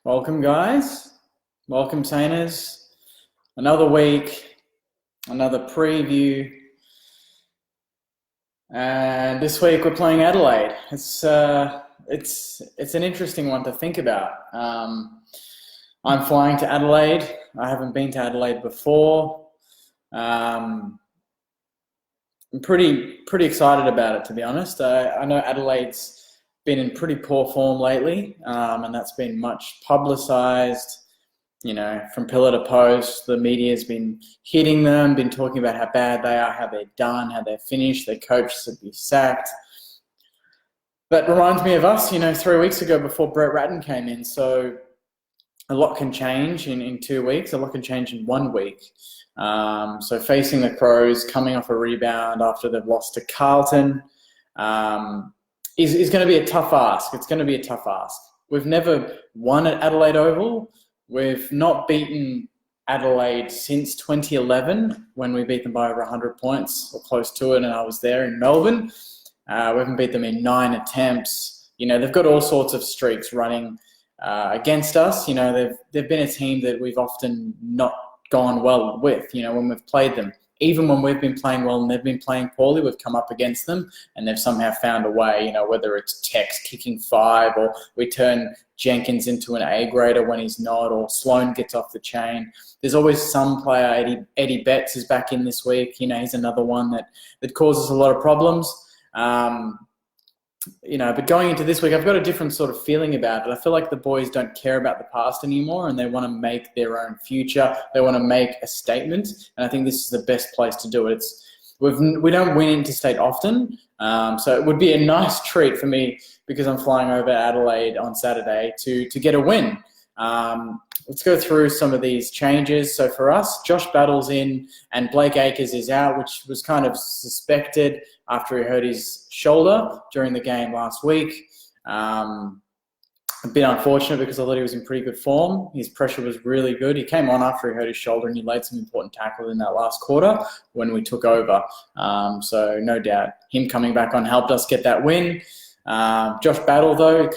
Welcome, guys. Welcome, Tainers. Another week, another preview. And this week we're playing Adelaide. It's an interesting one to think about. I'm flying to Adelaide. I haven't been to Adelaide before. I'm pretty excited about it, to be honest. I know Adelaide's been in pretty poor form lately, and that's been much publicised. You know, from pillar to post, the media's been hitting them, been talking about how bad they are, how they're done, how they're finished, their coach should be sacked. That reminds me of us, 3 weeks ago before Brett Ratton came in. So a lot can change in 2 weeks, a lot can change in 1 week. So facing the Crows, coming off a rebound after they've lost to Carlton, is going to be a tough ask. It's going to be a tough ask. We've never won at Adelaide Oval. We've not beaten Adelaide since 2011 when we beat them by over 100 points or close to it, and I was there in Melbourne. We haven't beat them in 9 attempts. They've got all sorts of streaks running against us. They've been a team that we've often not gone well with, when we've played them. Even when we've been playing well and they've been playing poorly, we've come up against them and they've somehow found a way, whether it's Tex kicking 5 or we turn Jenkins into an A-grader when he's not, or Sloan gets off the chain. There's always some player. Eddie Betts is back in this week. He's another one that causes a lot of problems. But going into this week, I've got a different sort of feeling about it. I feel like the boys don't care about the past anymore and they want to make their own future. They want to make a statement. And I think this is the best place to do it. We don't win interstate often. So it would be a nice treat for me, because I'm flying over Adelaide on Saturday, to get a win. Let's go through some of these changes. So for us, Josh Battle's in and Blake Acres is out, which was kind of suspected after he hurt his shoulder during the game last week. A bit unfortunate because I thought he was in pretty good form. His pressure was really good. He came on after he hurt his shoulder and he laid some important tackles in that last quarter when we took over. So no doubt him coming back on helped us get that win. Josh Battle, though,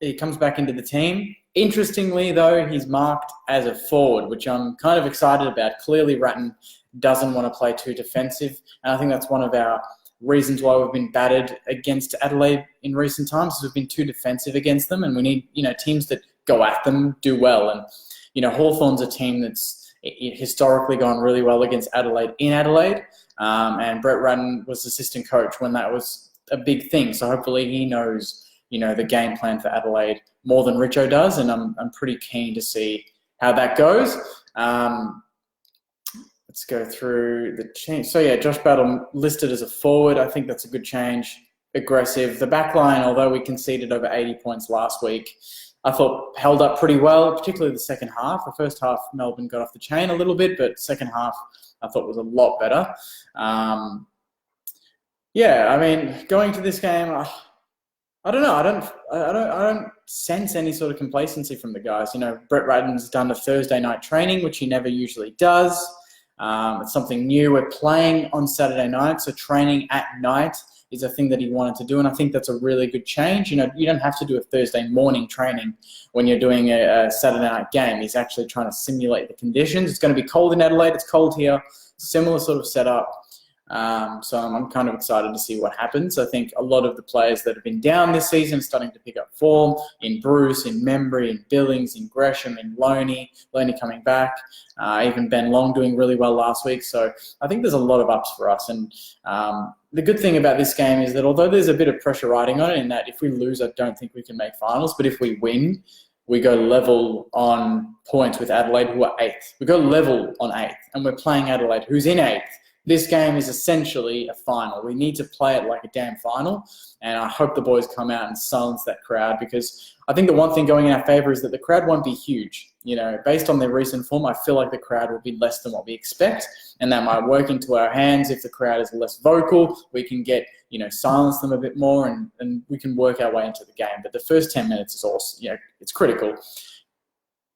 he comes back into the team. Interestingly, though, he's marked as a forward, which I'm kind of excited about. Clearly, Ratton doesn't want to play too defensive, and I think that's one of our reasons why we've been battered against Adelaide in recent times, is we've been too defensive against them, and we need, teams that go at them do well. And, Hawthorn's a team that's historically gone really well against Adelaide in Adelaide, and Brett Ratton was assistant coach when that was a big thing. So hopefully he knows, the game plan for Adelaide more than Richo does, and I'm pretty keen to see how that goes. Let's go through the change. So yeah, Josh Battle listed as a forward. I think that's a good change. Aggressive. The back line, although we conceded over 80 points last week, I thought held up pretty well, particularly the second half. The first half, Melbourne got off the chain a little bit, but second half I thought was a lot better. Going to this game, I don't know. I don't sense any sort of complacency from the guys. Brett Ratton's done a Thursday night training, which he never usually does. It's something new. We're playing on Saturday night, so training at night is a thing that he wanted to do, and I think that's a really good change. You don't have to do a Thursday morning training when you're doing a Saturday night game. He's actually trying to simulate the conditions. It's going to be cold in Adelaide. It's cold here. Similar sort of setup. So I'm kind of excited to see what happens. I think a lot of the players that have been down this season are starting to pick up form, in Bruce, in Membry, in Billings, in Gresham, in Loney coming back, even Ben Long doing really well last week. So I think there's a lot of ups for us. And the good thing about this game is that although there's a bit of pressure riding on it, in that if we lose, I don't think we can make finals. But if we win, we go level on points with Adelaide, who are 8th. We go level on 8th, and we're playing Adelaide, who's in 8th. This game is essentially a final. We need to play it like a damn final, and I hope the boys come out and silence that crowd, because I think the one thing going in our favour is that the crowd won't be huge. Based on their recent form, I feel like the crowd will be less than what we expect, and that might work into our hands. If the crowd is less vocal, we can get, silence them a bit more, and we can work our way into the game. But the first 10 minutes is also, it's critical.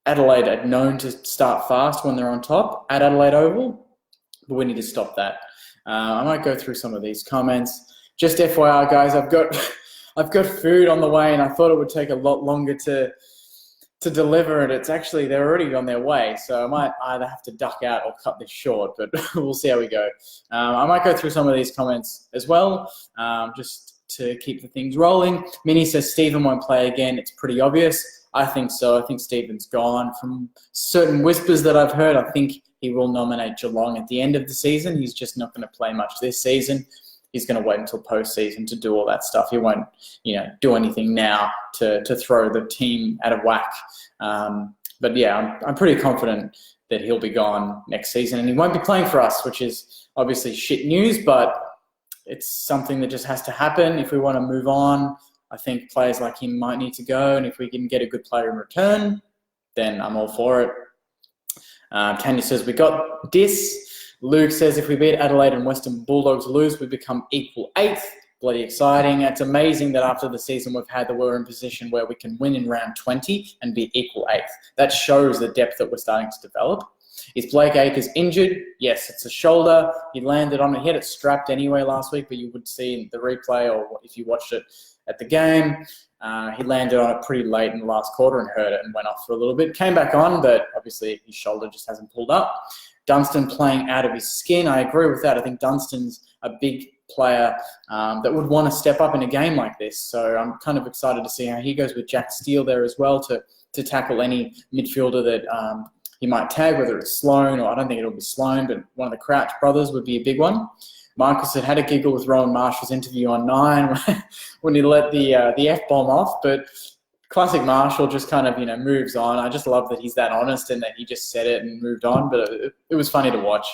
Adelaide are known to start fast when they're on top at Adelaide Oval, but we need to stop that. I might go through some of these comments. Just FYI, guys, I've got food on the way, and I thought it would take a lot longer to to deliver it. It's actually, they're already on their way. So I might either have to duck out or cut this short, but we'll see how we go. I might go through some of these comments as well, just to keep the things rolling. Minnie says Stephen won't play again. It's pretty obvious. I think so. I think Stephen's gone. From certain whispers that I've heard, I think he will nominate Geelong at the end of the season. He's just not going to play much this season. He's going to wait until postseason to do all that stuff. He won't, do anything now to throw the team out of whack. But yeah, I'm pretty confident that he'll be gone next season, and he won't be playing for us, which is obviously shit news, but it's something that just has to happen if we want to move on. I think players like him might need to go, and if we can get a good player in return, then I'm all for it. Tanya says, we got this. Luke says, if we beat Adelaide and Western Bulldogs lose, we become equal 8th. Bloody exciting. It's amazing that after the season we've had that we're in a position where we can win in round 20 and be equal 8th. That shows the depth that we're starting to develop. Is Blake Acres injured? Yes, it's a shoulder. He landed on it. He had it strapped anyway last week, but you would see in the replay or if you watched it at the game, he landed on it pretty late in the last quarter and hurt it and went off for a little bit. Came back on, but obviously his shoulder just hasn't pulled up. Dunstan playing out of his skin. I agree with that. I think Dunstan's a big player that would want to step up in a game like this. So I'm kind of excited to see how he goes with Jack Steele there as well to tackle any midfielder that he might tag, whether it's Sloan or I don't think it'll be Sloan, but one of the Crouch brothers would be a big one. Michael said, had a giggle with Rowan Marshall's interview on 9 when he let the F-bomb off, but classic Marshall just kind of, moves on. I just love that he's that honest and that he just said it and moved on, but it was funny to watch.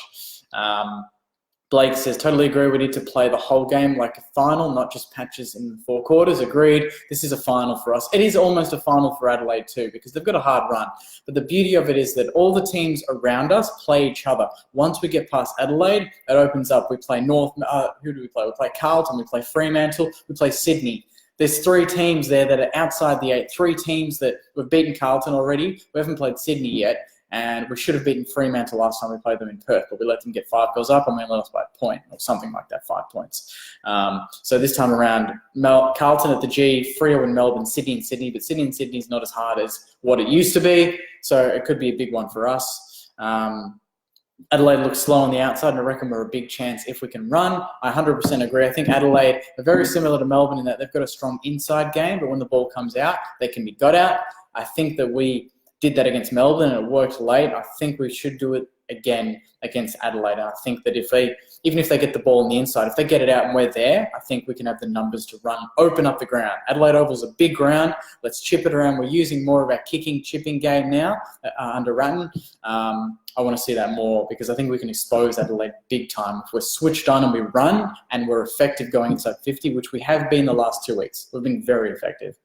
Blake says, totally agree. We need to play the whole game like a final, not just patches in 4 quarters. Agreed. This is a final for us. It is almost a final for Adelaide too because they've got a hard run. But the beauty of it is that all the teams around us play each other. Once we get past Adelaide, it opens up. We play North. Who do we play? We play Carlton. We play Fremantle. We play Sydney. There's 3 teams there that are outside the 8. 3 teams that we've beaten Carlton already. We haven't played Sydney yet. And we should have beaten Fremantle last time we played them in Perth, but we let them get 5 goals up and we let us by a point or something like that, 5 points. So this time around, Carlton at the G, Freo in Melbourne, Sydney in Sydney, but Sydney in Sydney is not as hard as what it used to be, so it could be a big one for us. Adelaide looks slow on the outside, and I reckon we're a big chance if we can run. I 100% agree. I think Adelaide are very similar to Melbourne in that they've got a strong inside game, but when the ball comes out, they can be got out. I think that we did that against Melbourne and it worked late. I think we should do it again against Adelaide. I think that even if they get the ball on the inside, if they get it out and we're there, I think we can have the numbers to run, open up the ground. Adelaide Oval's a big ground. Let's chip it around. We're using more of our kicking, chipping game now under Ratton. I want to see that more because I think we can expose Adelaide big time. If we're switched on and we run and we're effective going inside 50, which we have been the last 2 weeks. We've been very effective.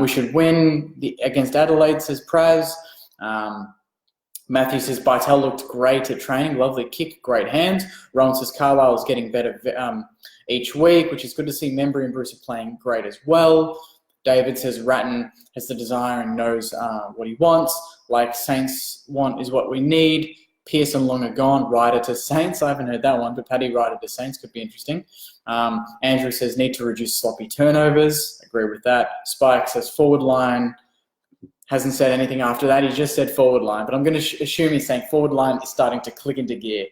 We should win against Adelaide, says Praz. Matthew says, Bartel looked great at training. Lovely kick, great hands. Rowan says, Carlisle is getting better each week, which is good to see. Membry and Bruce are playing great as well. David says, Ratton has the desire and knows what he wants. Like Saints want is what we need. Pearson long are gone. Ryder to Saints. I haven't heard that one, but Paddy Ryder to Saints could be interesting. Andrew says, need to reduce sloppy turnovers. Agree with that. Spike says, forward line. Hasn't said anything after that. He just said forward line, but I'm going to assume he's saying forward line is starting to click into gear.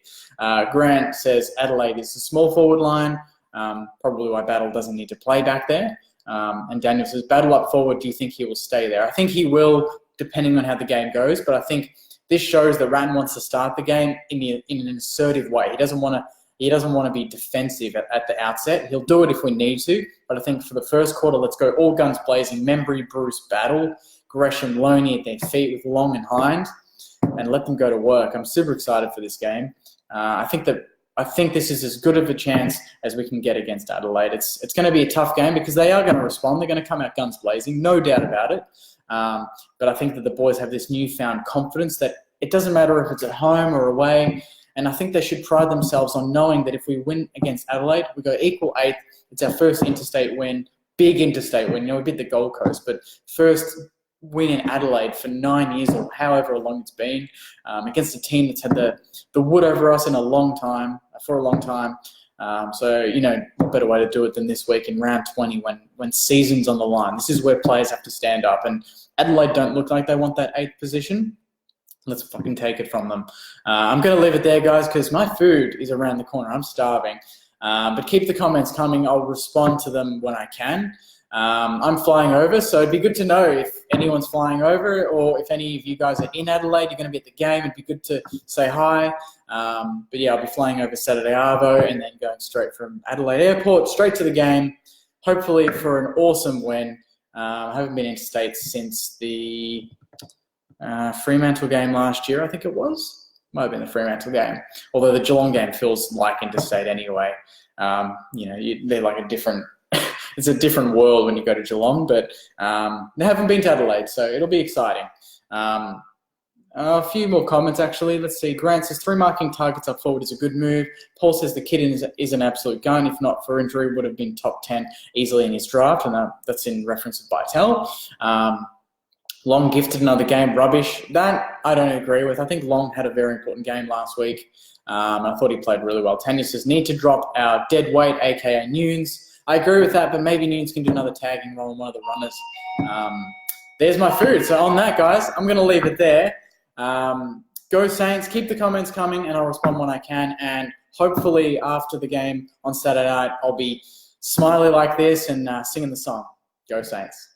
Grant says Adelaide is a small forward line, probably why Battle doesn't need to play back there. And Daniel says, Battle up forward, do you think he will stay there? I think he will, depending on how the game goes, but I think this shows that Ratton wants to start the game in an assertive way. He doesn't want to be defensive at the outset. He'll do it if we need to, but I think for the first quarter, let's go all guns blazing. Membry, Bruce, Battle, Gresham, Loney at their feet with Long and Hind, and let them go to work. I'm super excited for this game. I think this is as good of a chance as we can get against Adelaide. It's going to be a tough game because they are going to respond. They're going to come out guns blazing, no doubt about it. But I think that the boys have this newfound confidence that it doesn't matter if it's at home or away. And I think they should pride themselves on knowing that if we win against Adelaide, we go equal 8th. It's our first interstate win, big interstate win. We beat the Gold Coast, but first win in Adelaide for 9 years or however long it's been, against a team that's had the wood over us for a long time. So, what better way to do it than this week in round 20 when season's on the line. This is where players have to stand up. And Adelaide don't look like they want that 8th position. Let's fucking take it from them. I'm going to leave it there, guys, because my food is around the corner. I'm starving. But keep the comments coming. I'll respond to them when I can. I'm flying over, so it'd be good to know if anyone's flying over or if any of you guys are in Adelaide, you're going to be at the game. It'd be good to say hi. But yeah, I'll be flying over Saturday Arvo and then going straight from Adelaide Airport straight to the game, hopefully for an awesome win. I haven't been interstate since the Fremantle game last year, I think it was. Might have been the Fremantle game. Although the Geelong game feels like interstate anyway. They're like a different... it's a different world when you go to Geelong, but they haven't been to Adelaide, so it'll be exciting. A few more comments, actually. Let's see. Grant says, 3 marking targets up forward is a good move. Paul says the kid is an absolute gun. If not for injury, would have been top 10 easily in his draft, and that's in reference to Vitel. Long gifted another game. Rubbish. That I don't agree with. I think Long had a very important game last week. I thought he played really well. Tanya says, need to drop our dead weight, a.k.a. Nunes. I agree with that, but maybe Nunes can do another tagging role in one of the runners. There's my food. So on that, guys, I'm going to leave it there. Go Saints. Keep the comments coming, and I'll respond when I can. And hopefully after the game on Saturday night, I'll be smiley like this and singing the song. Go Saints.